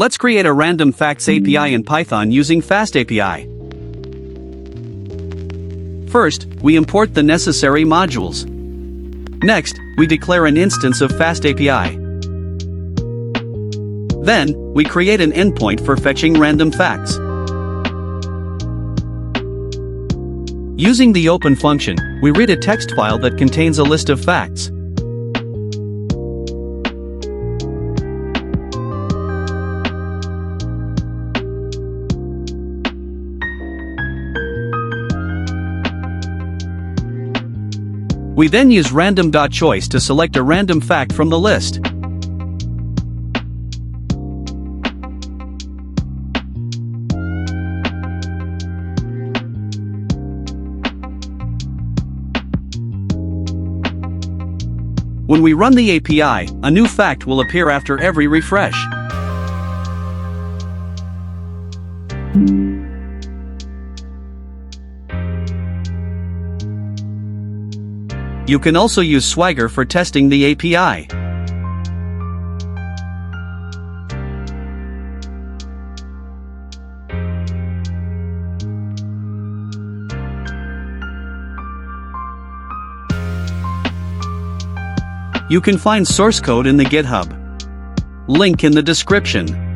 Let's create a random facts API in Python using FastAPI. First, we import the necessary modules. Next, we declare an instance of FastAPI. Then, we create an endpoint for fetching random facts. Using the open function, we read a text file that contains a list of facts. We then use random.choice to select a random fact from the list. When we run the API, a new fact will appear after every refresh. You can also use Swagger for testing the API. You can find source code in the GitHub. Link in the description.